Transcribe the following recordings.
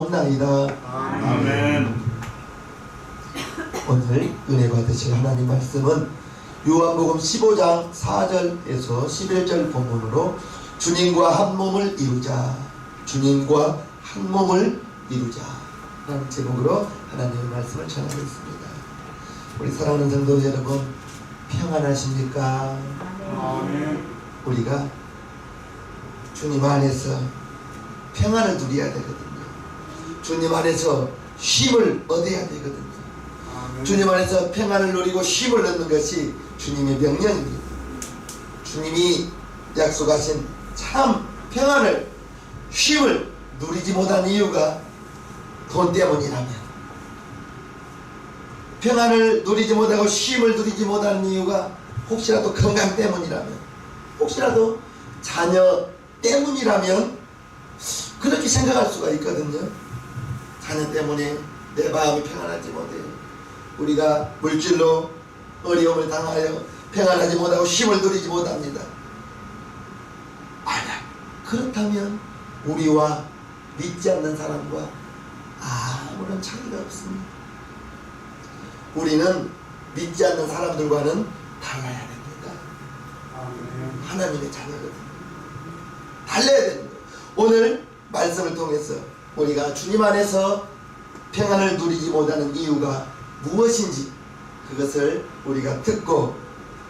원나이다. 아멘. 오늘 은혜 받으실 하나님 말씀은 요한복음 15장 4절에서 11절 본문으로 주님과 한 몸을 이루자, 주님과 한 몸을 이루자 라는 제목으로 하나님의 말씀을 전하겠습니다. 우리 사랑하는 성도 여러분, 평안하십니까? 아멘. 우리가 주님 안에서 평안을 누려야 되거든요. 주님 안에서 쉼을 얻어야 되거든요. 아멘. 주님 안에서 평안을 누리고 쉼을 얻는 것이 주님의 명령입니다. 주님이 약속하신 참 평안을, 쉼을 누리지 못한 이유가 돈 때문이라면, 평안을 누리지 못하고 쉼을 누리지 못하는 이유가 혹시라도 건강 때문이라면, 혹시라도 자녀 때문이라면 그렇게 생각할 수가 있거든요. 자녀 때문에 내 마음이 평안하지 못해요. 우리가 물질로 어려움을 당하여 평안하지 못하고 쉼을 누리지 못합니다. 만약 그렇다면 우리와 믿지 않는 사람과 아무런 차이가 없습니다. 우리는 믿지 않는 사람들과는 달라야 됩니다. 아멘. 하나님의 자녀거든요. 달라야 됩니다. 오늘 말씀을 통해서 우리가 주님 안에서 평안을 누리지 못하는 이유가 무엇인지 그것을 우리가 듣고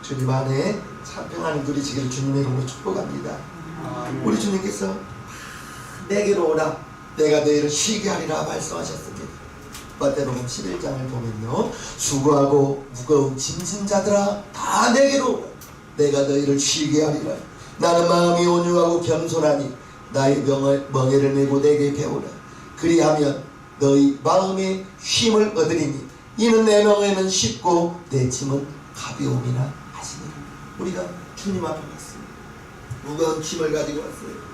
주님 안에 참 평안을 누리시기를 주님의 이름으로 축복합니다. 아멘. 우리 주님께서 내게로 오라 내가 너희를 쉬게 하리라 말씀하셨습니다. 마태복음 11장을 보면요, 수고하고 무거운 짐진 자들아 다 내게로 오라 내가 너희를 쉬게 하리라. 나는 마음이 온유하고 겸손하니 나의 멍에를 메고 내게 배우라. 그리하면 너희 마음에 쉼을 얻으리니 이는 내 멍에는 쉽고 내 짐은 가벼움이나 하시니라. 우리가 주님 앞에 왔습니다. 무거운 짐을 가지고 왔어요.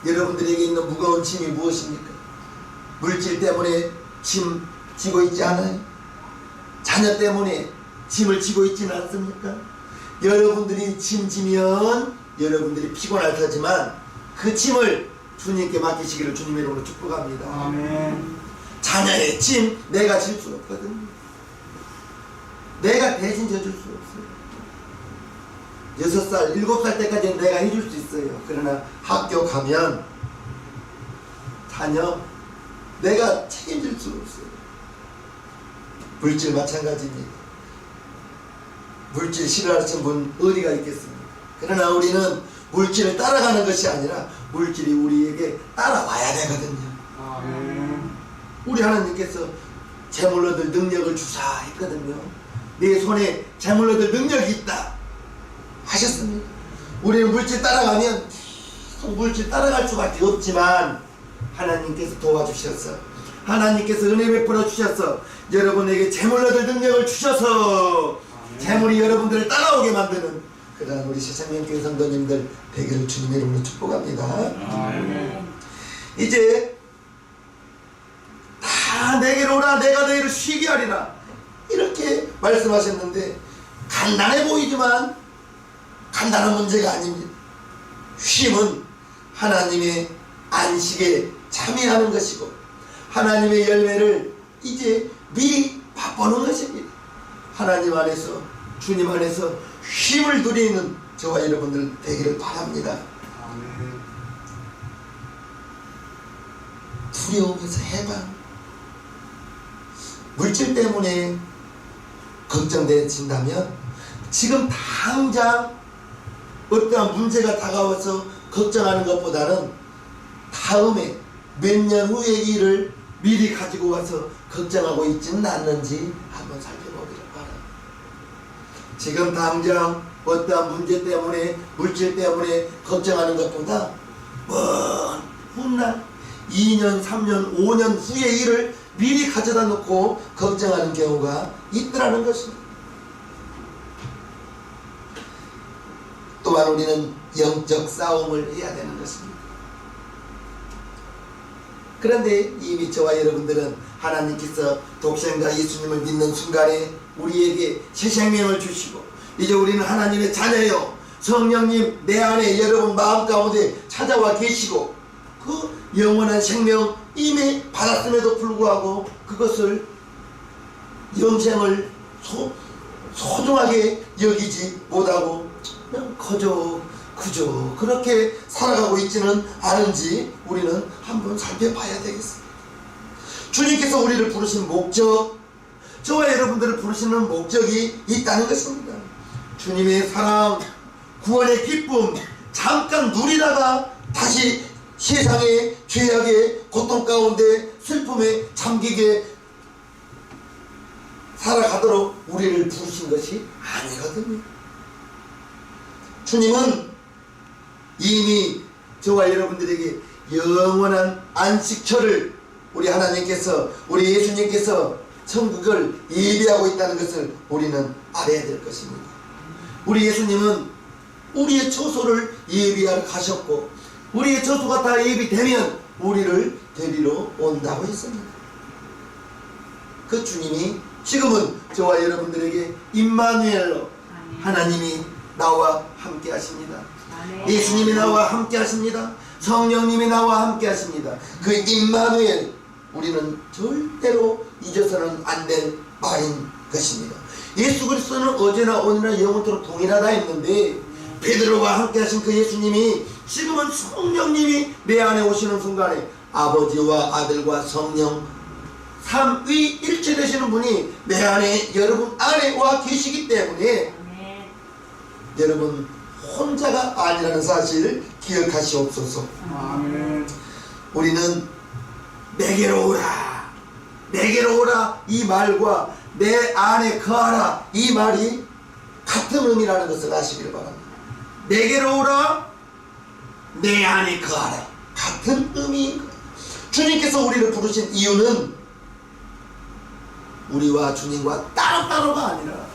여러분들에게 있는 무거운 짐이 무엇입니까? 물질 때문에 짐 지고 있지 않아요? 자녀 때문에 짐을 지고 있지는 않습니까? 여러분들이 짐 지면 여러분들이 피곤할 테지만 그 짐을 주님께 맡기시기를 주님의 이름으로 축복합니다. 아멘. 자녀의 짐 내가 질 수 없거든요. 내가 대신 져줄 수 없어요. 6살, 7살 때까지는 내가 해줄 수 있어요. 그러나 학교 가면 자녀 내가 책임질 수 없어요. 물질 마찬가지입니다. 물질 싫어하시는 분 어디가 있겠습니까? 그러나 우리는 물질을 따라가는 것이 아니라 물질이 우리에게 따라와야 되거든요. 아멘. 우리 하나님께서 재물 얻을 능력을 주사 했거든요. 내 손에 재물 얻을 능력이 있다 하셨습니다. 우리는 물질 따라가면 계속 물질 따라갈 수밖에 없지만 하나님께서 도와주셔서, 하나님께서 은혜 베풀어 주셔서 여러분에게 재물 얻을 능력을 주셔서 재물이 여러분들을 따라오게 만드는 그러한 우리 새생명교회 성도님들 되기를 주님의 이름으로 축복합니다. 아멘. 이제 다 내게로 오라 내가 너희를 쉬게 하리라 이렇게 말씀하셨는데 간단해 보이지만 간단한 문제가 아닙니다. 쉼은 하나님의 안식에 참여하는 것이고 하나님의 열매를 이제 미리 맛보는 것입니다. 하나님 안에서 주님 안에서 쉼을 누리는 저와 여러분들 되기를 바랍니다. 아멘. 두려움에서 해방, 물질 때문에 걱정되신다면 지금 당장 어떠한 문제가 다가와서 걱정하는 것보다는 다음에 몇 년 후의 일을 미리 가지고 와서 걱정하고 있지는 않는지 한번 살펴보기를 바랍니다. 지금 당장 어떠한 문제 때문에 물질 때문에 걱정하는 것보다 먼 훗날 2년, 3년, 5년 후의 일을 미리 가져다 놓고 걱정하는 경우가 있더라는 것입니다. 또한 우리는 영적 싸움을 해야 되는 것입니다. 그런데 이미 저와 여러분들은 하나님께서 독생자 예수님을 믿는 순간에 우리에게 새 생명을 주시고 이제 우리는 하나님의 자녀요, 성령님 내 안에 여러분 마음 가운데 찾아와 계시고 그 영원한 생명 이미 받았음에도 불구하고 그것을 영생을 소중하게 여기지 못하고 그냥 그저 그렇게 살아가고 있지는 않은지 우리는 한번 살펴봐야 되겠습니다. 주님께서 우리를 부르신 목적, 저와 여러분들을 부르시는 목적이 있다는 것입니다. 주님의 사랑, 구원의 기쁨 잠깐 누리다가 다시 세상의 죄악의 고통 가운데 슬픔에 잠기게 살아가도록 우리를 부르신 것이 아니거든요. 주님은 이미 저와 여러분들에게 영원한 안식처를 우리 하나님께서, 우리 예수님께서 천국을 예비하고 있다는 것을 우리는 알아야 될 것입니다. 우리 예수님은 우리의 처소를 예비하러 가셨고 우리의 처소가 다 예비되면 우리를 데리러 온다고 했습니다. 그 주님이 지금은 저와 여러분들에게 임마누엘로 하나님이 나와 함께 하십니다. 예수님이 나와 함께 하십니다. 성령님이 나와 함께 하십니다. 그 임마누엘, 우리는 절대로 잊어서는 안 될 말인 것입니다. 예수 그리스도는 어제나 오늘나 영원토록 동일하다 했는데 베드로와 함께 하신 그 예수님이 지금은 성령님이 내 안에 오시는 순간에 아버지와 아들과 성령 삼위일체 되시는 분이 내 안에, 여러분 안에 와 계시기 때문에 여러분 혼자가 아니라는 사실을 기억하시옵소서. 아멘. 우리는 내게로 오라, 내게로 오라 이 말과 내 안에 거하라 이 말이 같은 의미라는 것을 아시길 바랍니다. 내게로 오라, 내 안에 거하라 같은 의미인 거예요. 주님께서 우리를 부르신 이유는 우리와 주님과 따로따로가 아니라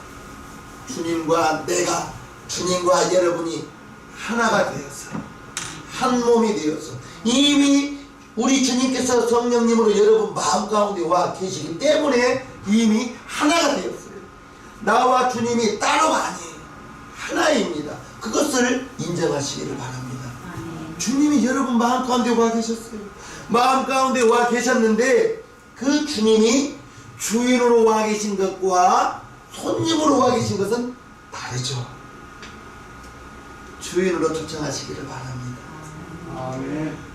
주님과 내가, 주님과 여러분이 하나가 되어서 한 몸이 되어서 이미 우리 주님께서 성령님으로 여러분 마음 가운데 와 계시기 때문에 이미 하나가 되었어요. 나와 주님이 따로가 아니에요. 하나입니다. 그것을 인정하시기를 바랍니다. 주님이 여러분 마음 가운데 와 계셨어요. 마음 가운데 와 계셨는데 그 주님이 주인으로 와 계신 것과 손님으로 와 계신 것은 다르죠. 주인으로 초청하시기를 바랍니다. 아멘.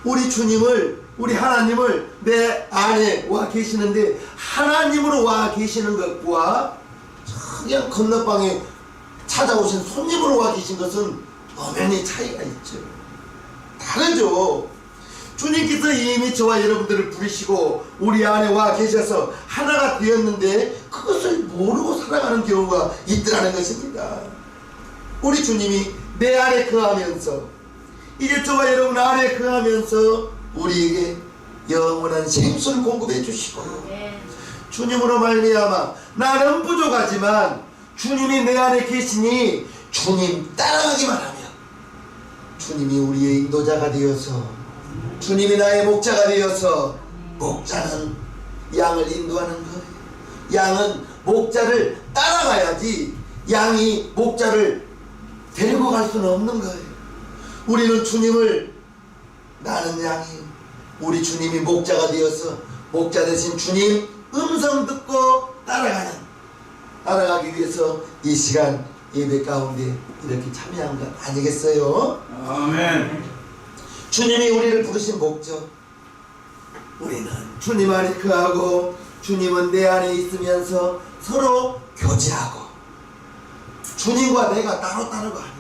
우리 주님을, 우리 하나님을 내 안에 와 계시는데 하나님으로 와 계시는 것과 그냥 건너방에 찾아오신 손님으로 와 계신 것은 엄연히 차이가 있죠. 다르죠. 주님께서 이미 저와 여러분들을 부르시고 우리 안에 와 계셔서 하나가 되었는데 그것을 모르고 살아가는 경우가 있더라는 것입니다. 우리 주님이 내 안에 거하면서 이제 저와 여러분 안에 거하면서 우리에게 영원한 생수를 공급해 주시고 주님으로 말미암아 나는 부족하지만 주님이 내 안에 계시니 주님 따라가기만 하면 주님이 우리의 인도자가 되어서 주님이 나의 목자가 되어서 목자는 양을 인도하는 거예요. 양은 목자를 따라가야지 양이 목자를 데리고 갈 수는 없는 거예요. 우리는 주님을, 나는 양이, 우리 주님이 목자가 되어서 목자 대신 주님 음성 듣고 따라가기 위해서 이 시간 예배 가운데 이렇게 참여한 것 아니겠어요? 아멘. 주님이 우리를 부르신 목적, 우리는 주님 안에 거하고 주님은 내 안에 있으면서 서로 교제하고 주님과 내가 따로따로가 아니다.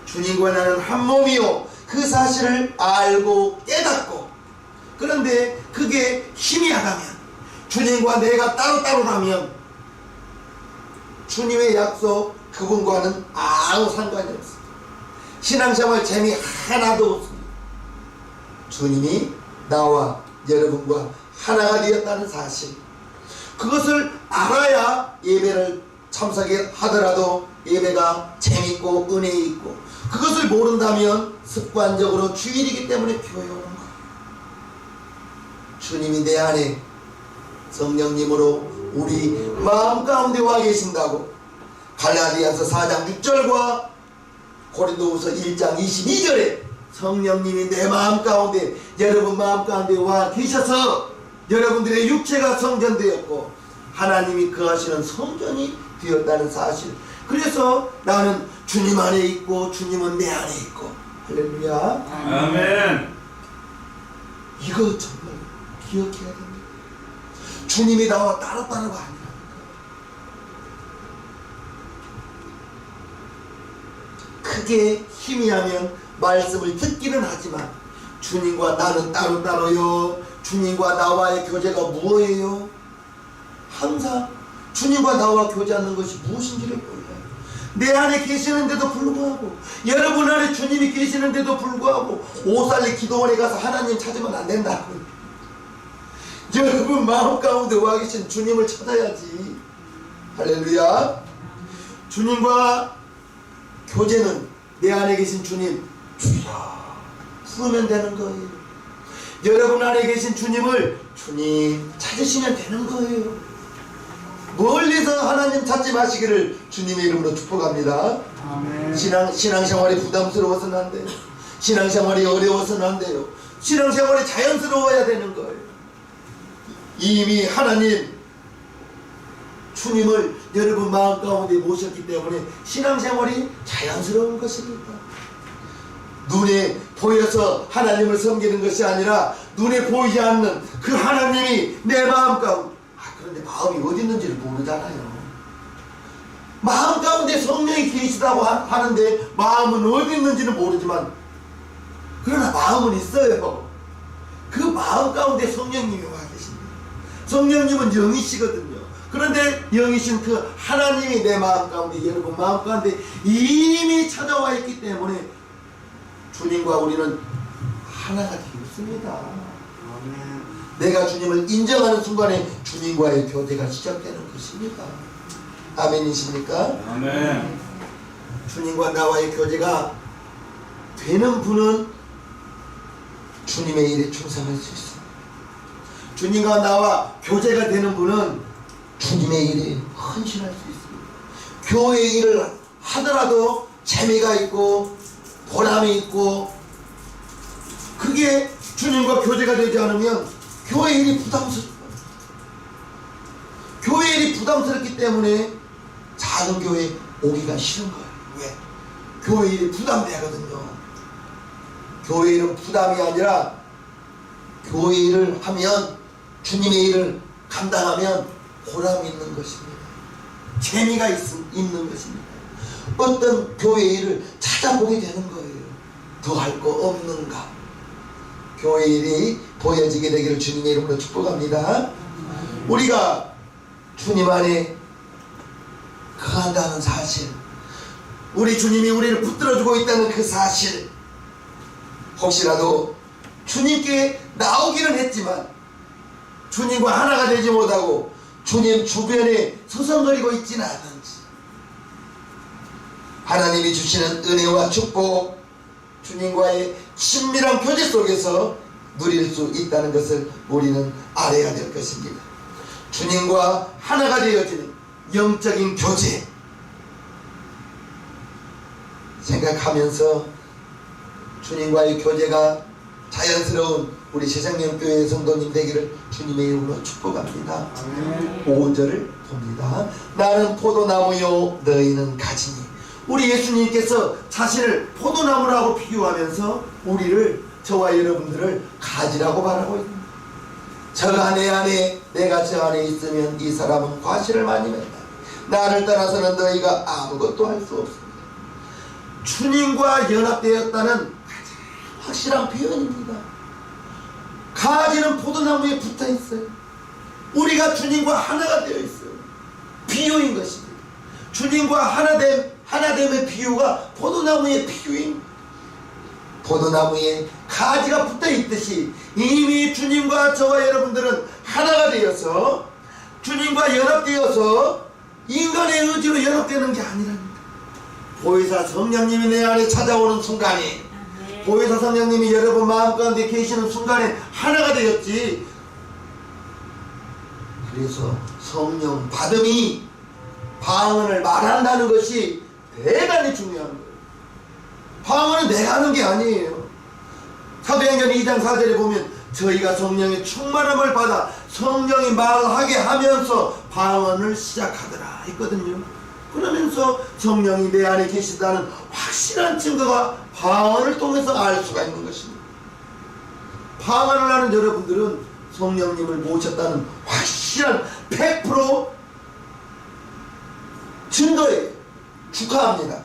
주님과 나는 한 몸이요 그 사실을 알고 깨닫고, 그런데 그게 희미하다면, 주님과 내가 따로따로라면 주님의 약속 그분과는 아무 상관이 없습니다. 신앙생활 재미 하나도 없습니다. 주님이 나와 여러분과 하나가 되었다는 사실, 그것을 알아야 예배를 참석하더라도 예배가 재밌고 은혜 있고, 그것을 모른다면 습관적으로 주일이기 때문에 교회 오는 거. 주님이 내 안에 성령님으로 우리 마음 가운데 와 계신다고 갈라디아서 4장 6절과 고린도후서 1장 22절에 성령님이 내 마음 가운데, 여러분 마음 가운데 와 계셔서 여러분들의 육체가 성전되었고 하나님이 거하시는 성전이 되었다는 사실. 그래서 나는 주님 안에 있고 주님은 내 안에 있고. 할렐루야. 아멘. 이거 정말 기억해야 됩니다. 주님이 나와 따로따로가 아니라 크게 희미하면 말씀을 듣기는 하지만 주님과 나는 따로따로요. 주님과 나와의 교제가 무엇이에요? 항상 주님과 나와 교제하는 것이 무엇인지를 몰라요. 내 안에 계시는데도 불구하고, 여러분 안에 주님이 계시는데도 불구하고 오살리 기도원에 가서 하나님 찾으면 안 된다고. 여러분 마음 가운데 와 계신 주님을 찾아야지. 할렐루야. 주님과 교제는 내 안에 계신 주님 주여 부르면 되는 거예요. 여러분 안에 계신 주님을 주님 찾으시면 되는 거예요. 멀리서 하나님 찾지 마시기를 주님의 이름으로 축복합니다. 아멘. 신앙생활이 부담스러워서는 안 돼요. 신앙생활이 어려워서는 안 돼요. 신앙생활이 자연스러워야 되는 거예요. 이미 하나님 주님을 여러분 마음 가운데 모셨기 때문에 신앙생활이 자연스러운 것입니다. 눈에 보여서 하나님을 섬기는 것이 아니라 눈에 보이지 않는 그 하나님이 내 마음 가운데, 그런데 마음이 어디 있는지를 모르잖아요. 마음 가운데 성령이 계시다고 하는데 마음은 어디 있는지는 모르지만 그러나 마음은 있어요. 그 마음 가운데 성령님이 와 계십니다. 성령님은 영이시거든요. 그런데 영이신 그 하나님이 내 마음 가운데, 여러분 마음 가운데 이미 찾아와 있기 때문에 주님과 우리는 하나가 되었습니다. 아멘. 내가 주님을 인정하는 순간에 주님과의 교제가 시작되는 것입니다. 아멘이십니까? 아멘. 주님과 나와의 교제가 되는 분은 주님의 일에 충성할 수 있습니다. 주님과 나와 교제가 되는 분은 주님의 일에 헌신할 수 있습니다. 교회 일을 하더라도 재미가 있고 보람이 있고, 그게 주님과 교제가 되지 않으면 교회 일이 부담스러워요. 교회 일이 부담스럽기 때문에 작은 교회에 오기가 싫은 거예요. 왜? 교회 일이 부담되거든요. 교회 일은 부담이 아니라 교회 일을 하면, 주님의 일을 감당하면 보람이 있는 것입니다. 재미가 있는 것입니다. 어떤 교회 일을 찾아보게 되는 거예요. 더 할 거 없는가? 교회 일이 보여지게 되기를 주님의 이름으로 축복합니다. 우리가 주님 안에 거한다는 사실, 우리 주님이 우리를 붙들어주고 있다는 그 사실, 혹시라도 주님께 나오기는 했지만 주님과 하나가 되지 못하고 주님 주변에 서성거리고 있지는 않은지, 하나님이 주시는 은혜와 축복, 주님과의 친밀한 교제 속에서 누릴 수 있다는 것을 우리는 알아야 될 것입니다. 주님과 하나가 되어지는 영적인 교제 생각하면서 주님과의 교제가 자연스러운 우리 세상령교회 성도님 되기를 주님의 이름으로 축복합니다. 아멘. 5절을 봅니다. 나는 포도나무요 너희는 가지니. 우리 예수님께서 자신을 포도나무라고 비유하면서 우리를, 저와 여러분들을 가지라고 말하고 있습니다. 저가 내 안에, 내가 저 안에 있으면 이 사람은 과실을 많이 맺다. 나를 떠나서는 너희가 아무것도 할 수 없습니다. 주님과 연합되었다는 가장 확실한 표현입니다. 가지는 포도나무에 붙어 있어요. 우리가 주님과 하나가 되어 있어요. 비유인 것입니다. 주님과 하나됨의 비유가 포도나무의 비유입니다. 포도나무에 가지가 붙어 있듯이 이미 주님과 저와 여러분들은 하나가 되어서 주님과 연합되어서 인간의 의지로 연합되는 게 아니랍니다. 보혜사 성령님이 내 안에 찾아오는 순간에, 보혜사 성령님이 여러분 마음 가운데 계시는 순간에 하나가 되었지. 그래서 성령 받음이 방언을 말한다는 것이 대단히 중요한 거예요. 방언은 내가 하는 게 아니에요. 사도행전 2장 4절에 보면 저희가 성령의 충만함을 받아 성령이 말하게 하면서 방언을 시작하더라 했거든요. 그러면서 성령이 내 안에 계시다는 확실한 증거가 방언을 통해서 알 수가 있는 것입니다. 방언을 하는 여러분들은 성령님을 모셨다는 확실한 100% 증거예요. 축하합니다.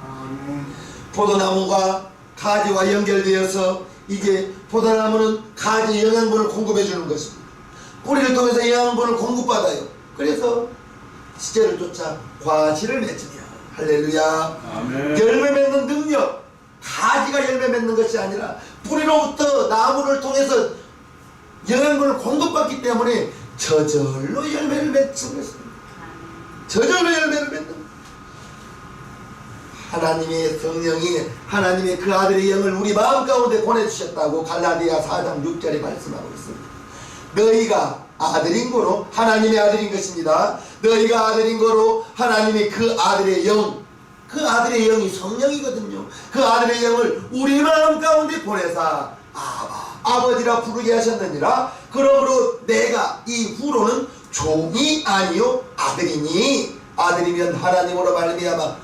아멘. 포도나무가 가지와 연결되어서 이제 포도나무는 가지 영양분을 공급해 주는 것입니다. 뿌리를 통해서 영양분을 공급받아요. 그래서 시제를 쫓아 과실을 맺으며 할렐루야. 아멘. 열매 맺는 능력, 가지가 열매 맺는 것이 아니라 뿌리로부터 나무를 통해서 영양분을 공급받기 때문에 저절로 열매를 맺는 것입니다. 저절로 열매를 맺는 하나님의 성령이 하나님의 그 아들의 영을 우리 마음 가운데 보내주셨다고 갈라디아 4장 6절에 말씀하고 있습니다. 너희가 아들인 거로 하나님의 아들인 것입니다. 너희가 아들인 거로 하나님의 그 아들의 영, 그 아들의 영이 성령이거든요. 그 아들의 영을 우리 마음 가운데 보내사 아버지라 부르게 하셨느니라. 그러므로 내가 이후로는 종이 아니요 아들이니 아들이면 하나님으로 말미암아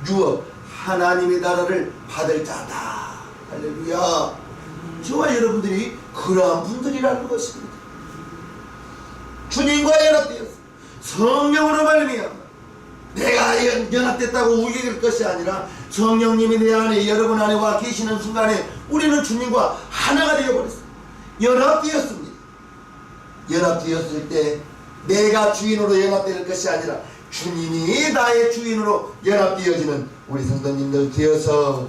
유업 하나님의 나라를 받을 자다. 할렐루야. 저와 여러분들이 그러한 분들이라는 것입니다. 주님과 연합되었어. 성령으로 말미암아 내가 연합됐다고 울게 될 것이 아니라 성령님이 내 안에 여러분 안에 와 계시는 순간에 우리는 주님과 하나가 되어버렸어요. 연합되었습니다. 연합되었을 때 내가 주인으로 연합될 것이 아니라 주님이 나의 주인으로 연합되어지는 우리 성도님들 되어서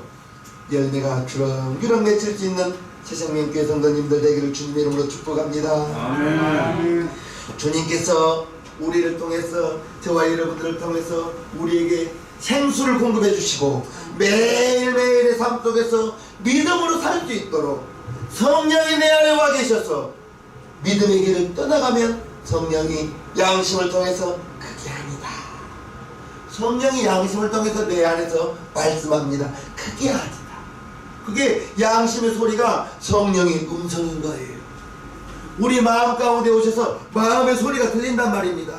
열매가 주렁주렁 맺힐 수 있는 새생명교회 성도님들 되기를 주님의 이름으로 축복합니다. 아멘. 주님께서 우리를 통해서 저와 여러분들을 통해서 우리에게 생수를 공급해 주시고 매일매일의 삶 속에서 믿음으로 살 수 있도록 성령이 내 안에 와 계셔서 믿음의 길을 떠나가면 성령이 양심을 통해서 그게 아니다. 성령이 양심을 통해서 내 안에서 말씀합니다. 그게 아니다. 그게 양심의 소리가 성령의 음성인 거예요. 우리 마음 가운데 오셔서 마음의 소리가 들린단 말입니다.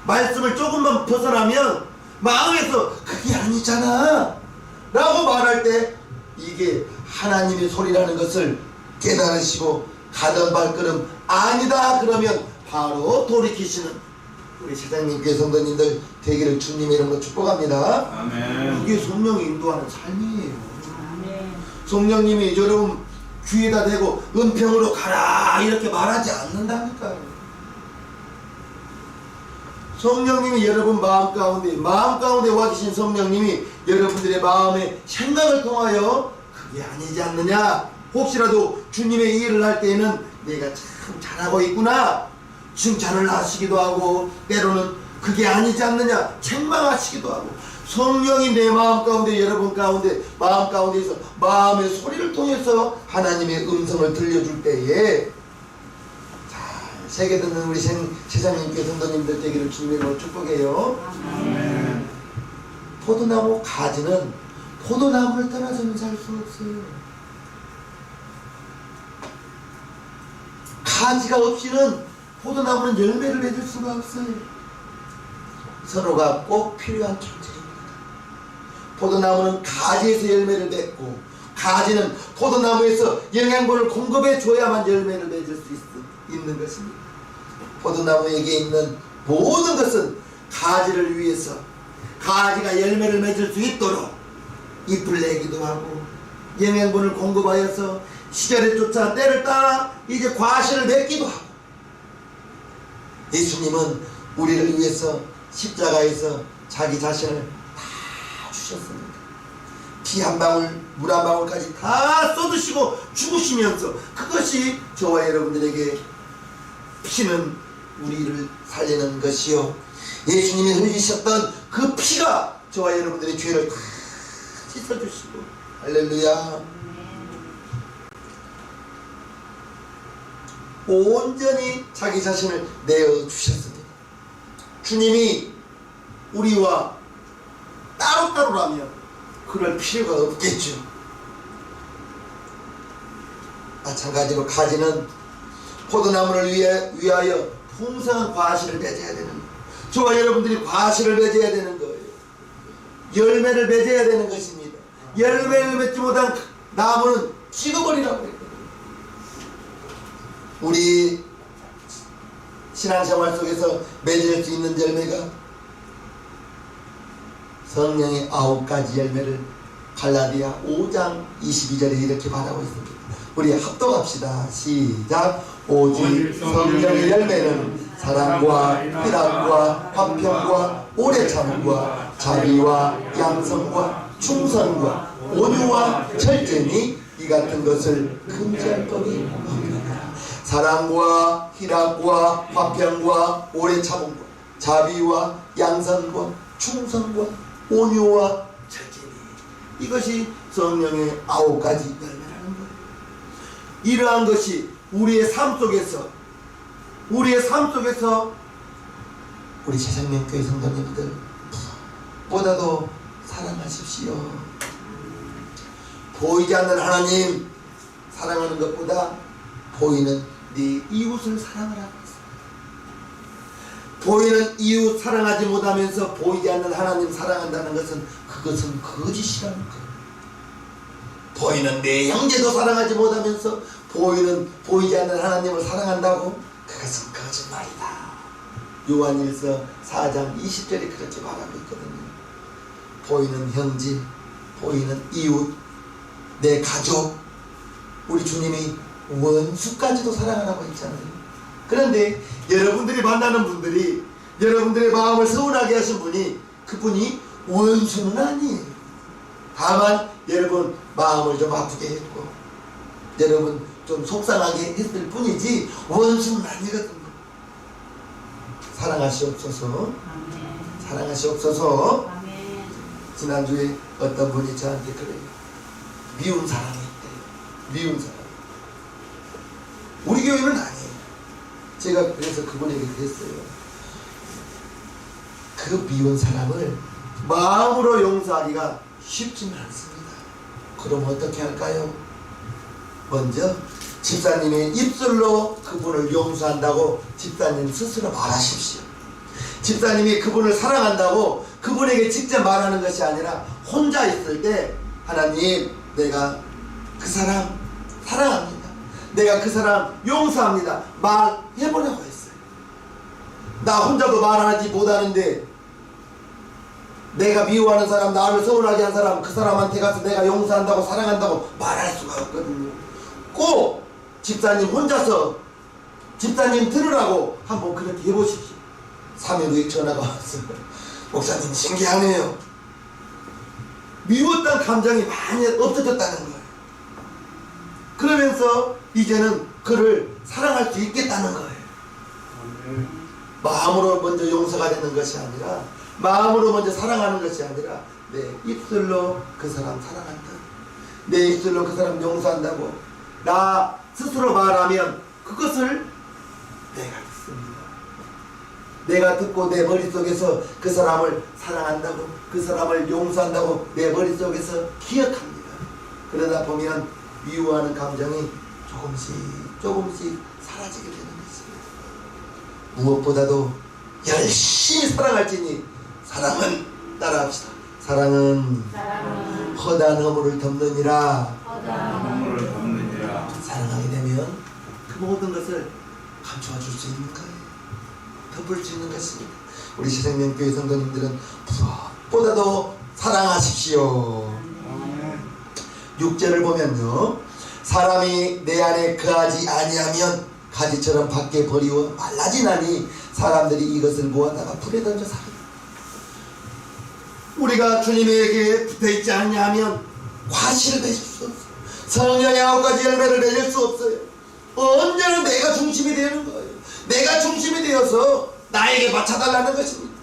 말씀을 조금만 벗어나면 마음에서 그게 아니잖아 라고 말할 때 이게 하나님의 소리라는 것을 깨달으시고 가던 발걸음 아니다 그러면 바로 돌이키시는 우리 사장님께 성도님들 되기를 주님의 이름으로 축복합니다. 아멘. 그게 성령이 인도하는 삶이에요. 성령님이 여러분 귀에다 대고 은평으로 가라 이렇게 말하지 않는다니까요. 성령님이 여러분 마음 가운데 와 계신 성령님이 여러분들의 마음의 생각을 통하여 그게 아니지 않느냐. 혹시라도 주님의 일을 할 때에는 내가 참 잘하고 있구나 칭찬을 하시기도 하고 때로는 그게 아니지 않느냐 책망하시기도 하고 성령이 내 마음 가운데 여러분 가운데 마음 가운데에서 마음의 소리를 통해서 하나님의 음성을 들려줄 때에 잘 새겨 듣는 우리 세상님께 성도님들 되기를 주님으로 축복해요. 아멘. 포도나무 가지는 포도나무를 떠나서는 살 수 없어요. 가지가 없이는 포도나무는 열매를 맺을 수가 없어요. 서로가 꼭 필요한 존재입니다. 포도나무는 가지에서 열매를 맺고 가지는 포도나무에서 영양분을 공급해 줘야만 열매를 맺을 수 있는 것입니다. 포도나무에게 있는 모든 것은 가지를 위해서 가지가 열매를 맺을 수 있도록 잎을 내기도 하고 영양분을 공급하여서 시절에 쫓아 때를 따라 이제 과실을 맺기도 하고 예수님은 우리를 위해서 십자가에서 자기 자신을 다 주셨습니다. 피 한 방울 물 한 방울까지 다 쏟으시고 죽으시면서 그것이 저와 여러분들에게 피는 우리를 살리는 것이요 예수님이 흘리셨던 그 피가 저와 여러분들의 죄를 다 씻어주시고 할렐루야. 온전히 자기 자신을 내어주셨습니다. 주님이 우리와 따로따로라면 그럴 필요가 없겠죠. 마찬가지로 가지는 포도나무를 위하여 풍성한 과실을 맺어야 되는 거예요. 저와 여러분들이 과실을 맺어야 되는 거예요. 열매를 맺어야 되는 것입니다. 열매를 맺지 못한 나무는 찍어버리라고 했거든요. 우리 신앙생활 속에서 맺을 수 있는 열매가 성령의 9가지 열매를 갈라디아 5장 22절에 이렇게 말하고 있습니다. 우리 합독합시다. 시작. 오직 성령의 열매는 사랑과 희락과 화평과 오래 참음과 자비와 양성과 충성과 온유와 절제니 이 같은 것을 금지할 법이 없느니라. 사랑과 희락과 화평과 오래 참음과 자비와 양성과 충성과 온유와 절제니 이것이 성령의 9가지 열매라는 거예요. 이러한 것이 우리의 삶 속에서 우리 새생명교회 성도님들 보다도 사랑하십시오. 보이지 않는 하나님 사랑하는 것보다 보이는 네 이웃을 사랑하라고 했어요. 보이는 이웃 사랑하지 못하면서 보이지 않는 하나님 사랑한다는 것은 그것은 거짓이라는 거예요. 보이는 내 형제도 사랑하지 못하면서 보이지 않는 하나님을 사랑한다고? 그것은 거짓말이다. 요한일서 4장 20절에 그렇게 말하고 있거든요. 보이는 형제, 보이는 이웃, 내 가족, 우리 주님이 원수까지도 사랑하라고 했잖아요. 그런데 여러분들이 만나는 분들이 여러분들의 마음을 서운하게 하신 분이 그분이 원수는 아니에요. 다만 여러분 마음을 좀 아프게 했고 여러분 좀 속상하게 했을 뿐이지 원수는 아니거든요. 사랑하시옵소서. 사랑하시옵소서. 지난주에 어떤 분이 저한테 그래요. 미운 사람이 있대요. 미운 사람. 우리 교회는 아니에요. 제가 그래서 그분에게 그랬어요. 그 미운 사람을 마음으로 용서하기가 쉽지는 않습니다. 그럼 어떻게 할까요? 먼저 집사님의 입술로 그분을 용서한다고 집사님 스스로 말하십시오. 집사님이 그분을 사랑한다고 그분에게 직접 말하는 것이 아니라 혼자 있을 때 하나님 내가 그 사람 사랑합니다. 내가 그 사람 용서합니다. 말해보라고 했어요. 나 혼자도 말하지 못하는데 내가 미워하는 사람, 나를 서운하게 한 사람, 그 사람한테 가서 내가 용서한다고 사랑한다고 말할 수가 없거든요. 꼭 집사님 혼자서 집사님 들으라고 한번 그렇게 해보십시오. 3일 후에 전화가 왔어요. 목사님 신기하네요. 미웠던 감정이 많이 없어졌다는 거예요. 그러면서 이제는 그를 사랑할 수 있겠다는 거예요. 마음으로 먼저 용서가 되는 것이 아니라 마음으로 먼저 사랑하는 것이 아니라 내 입술로 그 사람 사랑한다. 내 입술로 그 사람 용서한다고 나 스스로 말하면 그것을 내가 듣습니다. 내가 듣고 내 머릿속에서 그 사람을 사랑한다고 그 사람을 용서한다고 내 머릿속에서 기억합니다. 그러다 보면 미워하는 감정이 조금씩 사라지게 되는 것입니다. 무엇보다도 열심히 사랑할지니 사랑은 따라합시다. 사랑은 허다한 허물을 덮느니라. 사랑하게 되면 그 모든 것을 감춰 줄 수 있는 거예요. 덮을 수 있는 것입니다. 우리 새생명교회 성도님들은 무엇보다도 사랑하십시오. 6절을 보면요. 사람이 내 안에 거하지 아니하면 가지처럼 밖에 버리워 말라지나니 사람들이 이것을 모아다가 불에 던져 사르라. 우리가 주님에게 붙어있지 않냐면 과실을 맺을 수 없어요. 성령의 9가지 열매를 맺을 수 없어요. 언제나 내가 중심이 되는 거예요. 내가 중심이 되어서 나에게 맞춰달라는 것입니다.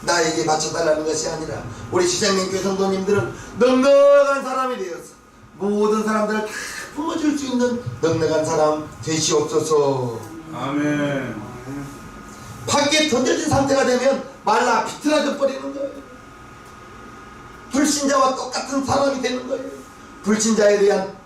나에게 맞춰달라는 것이 아니라 우리 시장님교회 성도님들은 넉넉한 사람이 되어서 모든 사람들을 다 품어줄 수 있는 넉넉한 사람 되시옵소서. 아멘. 밖에 던져진 상태가 되면 말라 비틀어져 버리는 거예요. 불신자와 똑같은 사람이 되는 거예요. 불신자에 대한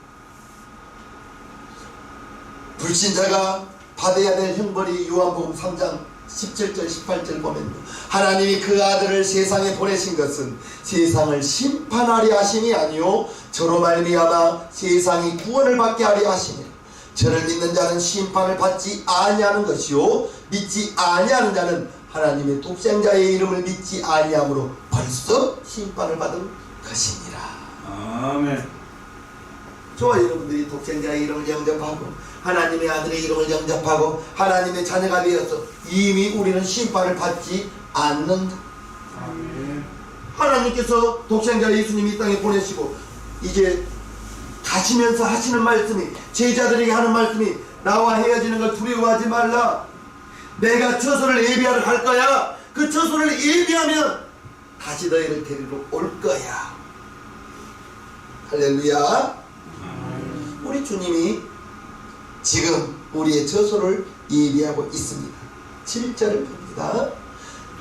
불신자가 받아야 될 형벌이 요한복음 3장 17절 18절 보면 하나님이 그 아들을 세상에 보내신 것은 세상을 심판하려 하심이 아니요 저로 말미암아 세상이 구원을 받게 하려 하심이라. 저를 믿는 자는 심판을 받지 아니하는 것이요 믿지 아니하는 자는 하나님의 독생자의 이름을 믿지 아니함으로 벌써 심판을 받은 것이니라. 아멘. 저와 여러분들이 독생자의 이름을 영접하고 하나님의 아들의 이름을 영접하고 하나님의 자녀가 되어서 이미 우리는 심판을 받지 않는다. 아멘. 하나님께서 독생자 예수님 이 땅에 보내시고 이제 가시면서 하시는 말씀이, 제자들에게 하는 말씀이, 나와 헤어지는 걸 두려워하지 말라. 내가 처소를 예비하러 갈 거야. 그 처소를 예비하면 다시 너희를 데리러 올 거야. 할렐루야. 우리 주님이 지금 우리의 처소를 예비하고 있습니다. 7절을 봅니다.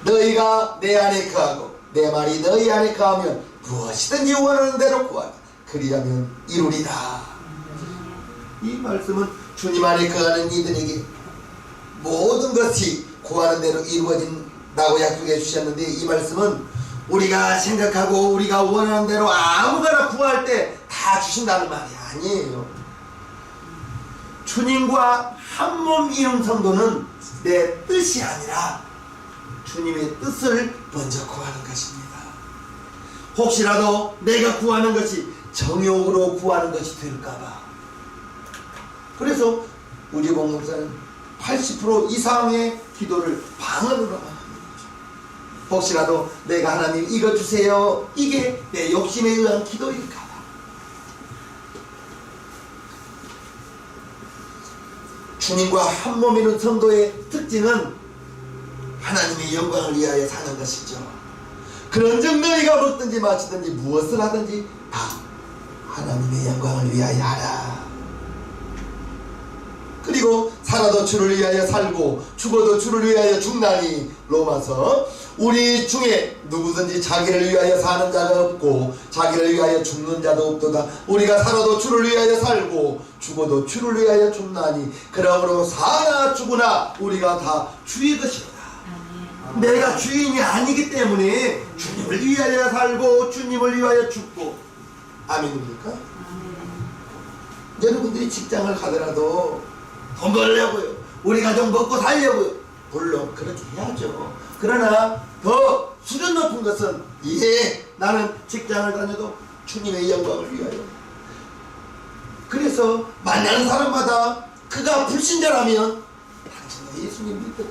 너희가 내 안에 거하고 내 말이 너희 안에 거하면 무엇이든지 원하는 대로 구하라. 그리하면 이루리라. 이 말씀은 주님 안에 거하는 이들에게 모든 것이 구하는 대로 이루어진다고 약속해 주셨는데, 이 말씀은 우리가 생각하고 우리가 원하는 대로 아무거나 구할 때 다 주신다는 말이 아니에요. 주님과 한 몸 이룬 성도는 내 뜻이 아니라 주님의 뜻을 먼저 구하는 것입니다. 혹시라도 내가 구하는 것이 정욕으로 구하는 것이 될까봐. 그래서 우리 복음사는 80% 이상의 기도를 방언으로만 합니다. 혹시라도 내가 하나님 이거 주세요, 이게 내 욕심에 의한 기도일까봐. 주님과 한 몸이는 성도의 특징은 하나님의 영광을 위하여 사는 것이죠. 그런즉 너희가 먹든지 마시든지 무엇을 하든지 다 하나님의 영광을 위하여 하라. 그리고 살아도 주를 위하여 살고 죽어도 주를 위하여 죽나니, 로마서. 우리 중에 누구든지 자기를 위하여 사는 자가 없고 자기를 위하여 죽는 자도 없도다. 우리가 살아도 주를 위하여 살고 죽어도 주를 위하여 죽나니, 그러므로 사나 죽으나 우리가 다 주의 것이다. 내가 주인이 아니기 때문에 주님을 위하여 살고 주님을 위하여 죽고. 아멘입니까? 여러분들이 직장을 가더라도 돈 벌려고요, 우리 가족 먹고 살려고요, 물론 그렇게 해야죠. 그러나 더 수준 높은 것은, 나는 직장을 다녀도 주님의 영광을 위하여. 그래서 만나는 사람마다 그가 불신자라면 당신도 예수님 믿고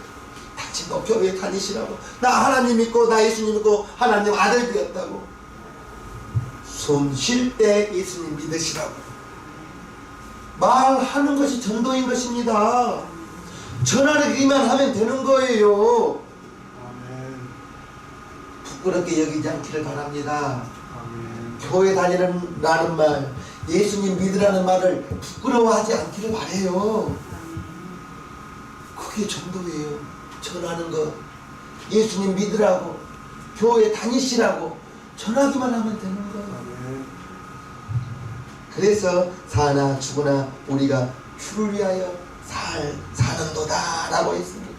당신도 교회에 다니시라고, 나 하나님 믿고 나 예수님 믿고 하나님 아들 되었다고, 숨 쉴 때 예수님 믿으시라고 말하는 것이 전도인 것입니다. 전하기만 하면 되는 거예요. 아멘. 부끄럽게 여기지 않기를 바랍니다. 아멘. 교회 다니라는 말, 예수님 믿으라는 말을 부끄러워하지 않기를 바래요. 그게 전도예요. 전하는 것, 예수님 믿으라고, 교회 다니시라고 전하기만 하면 되는 거예요. 아멘. 그래서 사나 죽으나 우리가 주를 위하여 사는도다 라고 했습니다.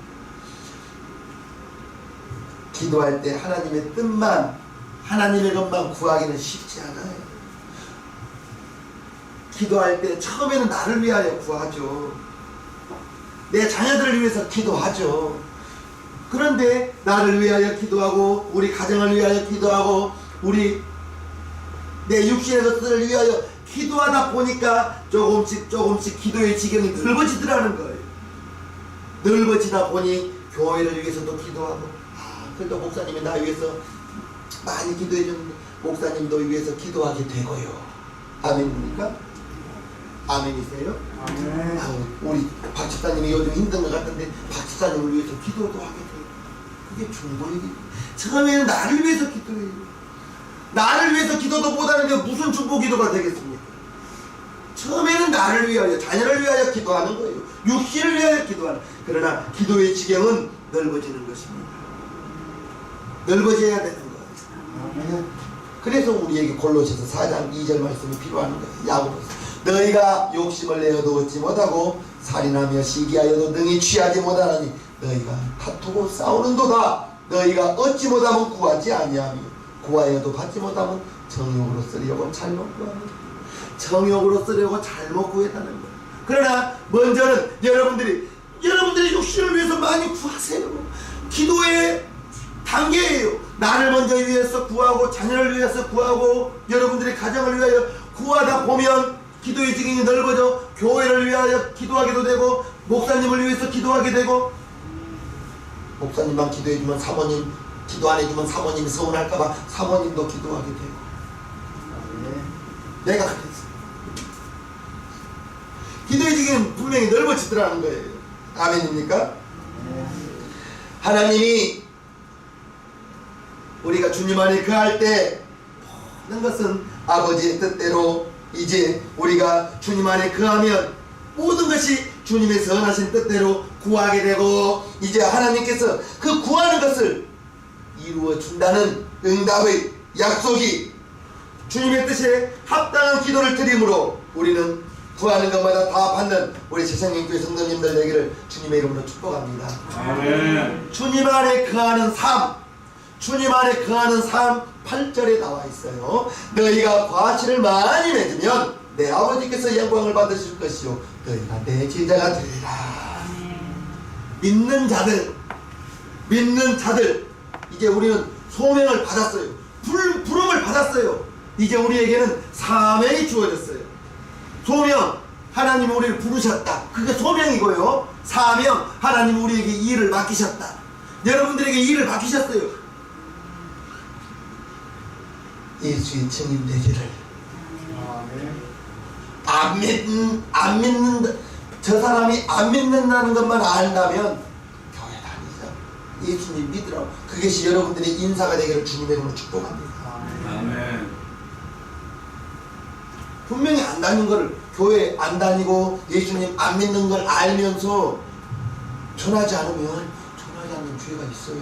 기도할 때 하나님의 뜻만, 하나님의 것만 구하기는 쉽지 않아요. 기도할 때 처음에는 나를 위하여 구하죠. 내 자녀들을 위해서 기도하죠. 그런데 나를 위하여 기도하고 우리 가정을 위하여 기도하고 우리 내 육신의 것들을 위하여 기도하다 보니까 조금씩 기도의 지경이 넓어지더라는 거예요. 넓어지다 보니 교회를 위해서도 기도하고, 그래도 목사님이 나 위해서 많이 기도해 줬는데 목사님도 위해서 기도하게 되고요. 아멘입니까? 아멘이세요? 아멘. 우리 박 집사님이 요즘 힘든 것 같은데 박 집사님을 위해서 기도도 하게 돼요. 그게 중보이기. 처음에는 나를 위해서 기도해요. 나를 위해서 기도도 못하는데 무슨 중보 기도가 되겠습니까? 처음에는 나를 위하여, 자녀를 위하여 기도하는 거예요. 육신을 위하여 기도하는. 그러나 기도의 지경은 넓어지는 것입니다. 넓어져야 되는 거예요. 아멘. 그래서 우리에게 골로새서 4장 2절 말씀이 필요한 거예요. 야고보서. 너희가 욕심을 내어도 얻지 못하고 살인하며 시기하여도 능히 취하지 못하나니 너희가 다투고 싸우는도다. 너희가 얻지 못하면 구하지 아니하며 구하여도 받지 못하면 정욕으로 쓰려고 잘못 구하는 정욕으로 쓰려고 잘못 구했다는 거예요. 그러나 먼저는 여러분들이 육신을 위해서 많이 구하세요. 기도의 단계예요. 나를 먼저 위해서 구하고 자녀를 위해서 구하고 여러분들의 가정을 위하여 구하다 보면 기도의 지경이 넓어져 교회를 위하여 기도하기도 되고 목사님을 위해서 기도하게 되고 목사님만 기도해주면 사모님 기도 안 해주면 사모님이 서운할까봐 사모님도 기도하게 되고 내가 그랬어. 기도의 지경은 분명히 넓어지더라는 거예요. 아멘입니까? 하나님이 우리가 주님 안에 거할 때 모든 것은 아버지의 뜻대로 이제 우리가 주님 안에 거하면 모든 것이 주님의 선하신 뜻대로 구하게 되고 이제 하나님께서 그 구하는 것을 이루어 준다는 응답의 약속이 주님의 뜻에 합당한 기도를 드림으로 우리는 구하는 것마다 다 받는 우리 세상교회 성도님들 되기를 주님의 이름으로 축복합니다. 아멘. 주님 안에 거하는 삶, 주님 안에 거하는 삶 8절에 나와 있어요. 너희가 과실을 많이 맺으면 내 아버지께서 영광을 받으실 것이요 너희가 내 제자가 되리라. 믿는 자들 이제 우리는 소명을 받았어요. 부름을 받았어요. 이제 우리에게는 사명이 주어졌어요. 소명, 하나님이 우리를 부르셨다. 그게 소명이고요. 사명, 하나님이 우리에게 이 일을 맡기셨다. 여러분들에게 이 일을 맡기셨어요. 예수의 증인 되기를. 안 믿는다. 저 사람이 안 믿는다는 것만 안다면 교회 다니자. 예수님 믿으라고. 그것이 여러분들의 인사가 되기를 주님의 이름으로 축복합니다. 아멘. 분명히 안 다니는 걸 교회 안 다니고 예수님 안 믿는 걸 알면서 전하지 않으면 전하지 않는 죄가 있어요.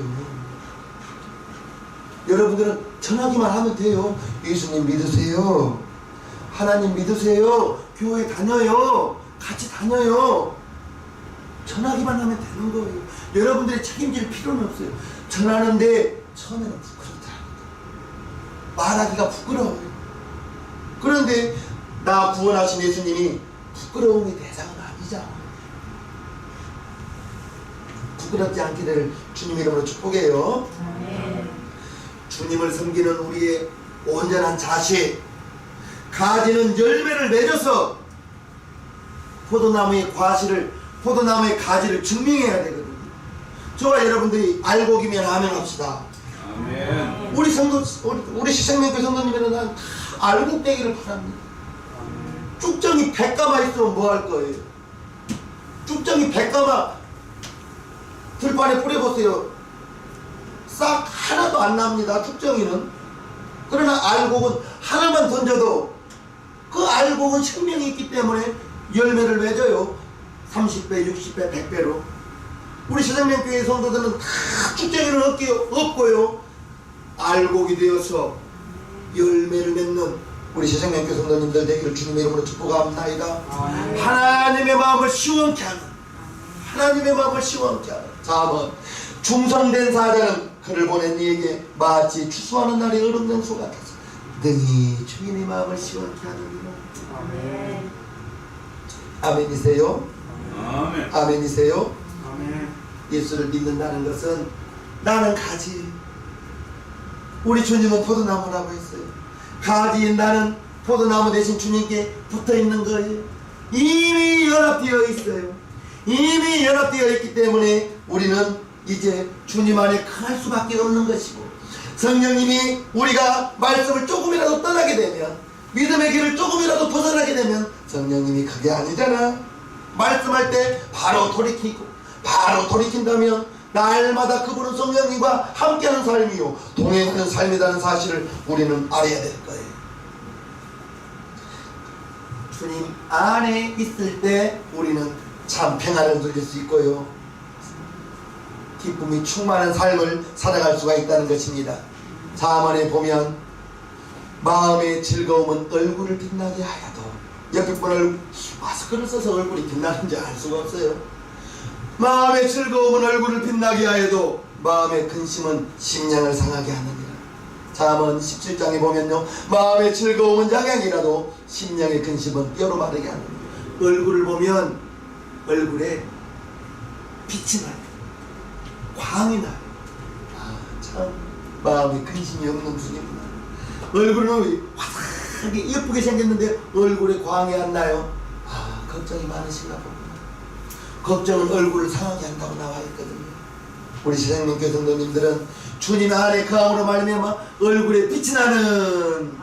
여러분들은 전하기만 하면 돼요. 예수님 믿으세요. 하나님 믿으세요. 교회 다녀요. 같이 다녀요. 전하기만 하면 되는 거예요. 여러분들이 책임질 필요는 없어요. 전하는데 처음에는 부끄럽더라고요. 말하기가 부끄러워요. 그런데 나 구원하신 예수님이 부끄러움의 대상은 아니잖아. 부끄럽지 않기를 주님 이름으로 축복해요. 주님을 섬기는 우리의 온전한 자세, 가지는 열매를 맺어서 포도나무의 가지를 증명해야 되거든요. 저와 여러분들이 알고 기면 아멘 합시다. 아멘. 우리 시생명교 성도님들은 다 알고 되기를 바랍니다. 쭉정이 100가마 있으면 뭐 할 거예요? 쭉정이 100가마 들판에 뿌려보세요. 싹 하나도 안 납니다. 쭉정이는. 그러나 알곡은 하나만 던져도 그 알곡은 생명이 있기 때문에 열매를 맺어요. 30배, 60배, 100배로. 우리 시장명교회 성도들은 다 쭉정이는 없고요. 알곡이 되어서 열매를 맺는 우리 시장명교회 성도님들 되기를 주님의 이름으로 축복합니다. 하나님의 마음을 시원케 하는 자문 충성된 사자는 그를 보낸 이에게 마치 추수하는 날의 얼음 냉수 같아서 능히 주인의 마음을 시원케 하느니라. 아멘. 아멘이세요? 아멘. 아멘이세요? 아멘. 예수를 믿는다는 것은 나는 가지, 우리 주님은 포도나무라고 했어요. 가지인 나는 포도나무 대신 주님께 붙어있는 거예요. 이미 연합되어 있어요. 이미 연합되어 있기 때문에 우리는 이제 주님 안에 거할 수밖에 없는 것이고, 성령님이 우리가 말씀을 조금이라도 떠나게 되면, 믿음의 길을 조금이라도 벗어나게 되면 성령님이 그게 아니잖아. 말씀할 때 바로 돌이킨다면 날마다 그분은 성령님과 함께하는 삶이요 동행하는 삶이라는 사실을 우리는 알아야 될 거예요. 주님 안에 있을 때 우리는 참 평안을 누릴 수 있고요, 기쁨이 충만한 삶을 살아갈 수가 있다는 것입니다. 잠언에 보면 마음의 즐거움은 얼굴을 빛나게 하여도 옆에 분을 마스크를 써서 얼굴이 빛나는지 알 수가 없어요. 마음의 즐거움은 얼굴을 빛나게 하여도 마음의 근심은 심령을 상하게 하느니라. 잠언 17장에 보면요, 마음의 즐거움은 양양이라도 심령의 근심은 뼈로 마르게 하느니라. 얼굴을 보면 얼굴에 빛이 나요. 광이 나요. 참 마음에 근심이 없는 분이구나. 얼굴은 화사하게 예쁘게 생겼는데 얼굴에 광이 안 나요. 걱정이 많으신가 보구나. 걱정은 얼굴을 상하게 한다고 나와 있거든요. 우리 시장님 교성도님들은 주님 안에 거함으로 말미암아 얼굴에 빛이 나는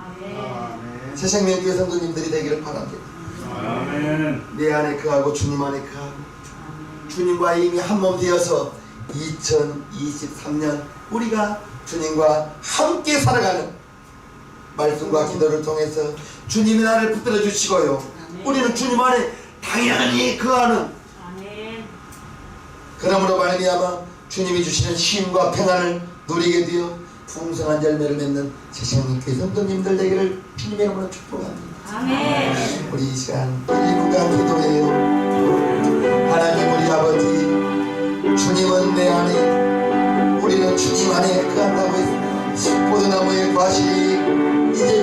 시장님 교성도님들이 되기를 바랍니다. 아멘. 내 안에 거하고 주님 안에 거하고 주님과 이미 한 몸 되어서 2023년 우리가 주님과 함께 살아가는 말씀과 기도를 통해서 주님이 나를 붙들어 주시고요, 우리는 주님 안에 당연히 거하는, 그러므로 말미암아 주님이 주시는 쉼과 평안을 누리게 되어 풍성한 열매를 맺는 세상의 교회 성도님들 되기를 주님의 이름으로 축복합니다. 아멘. 우리 이 시간 1분간 기도해요. 하나님 우리 아버지, 주님은 내 안에, 우리는 주님 안에 거한다고 했습니다. 포도나무의 과실이 이제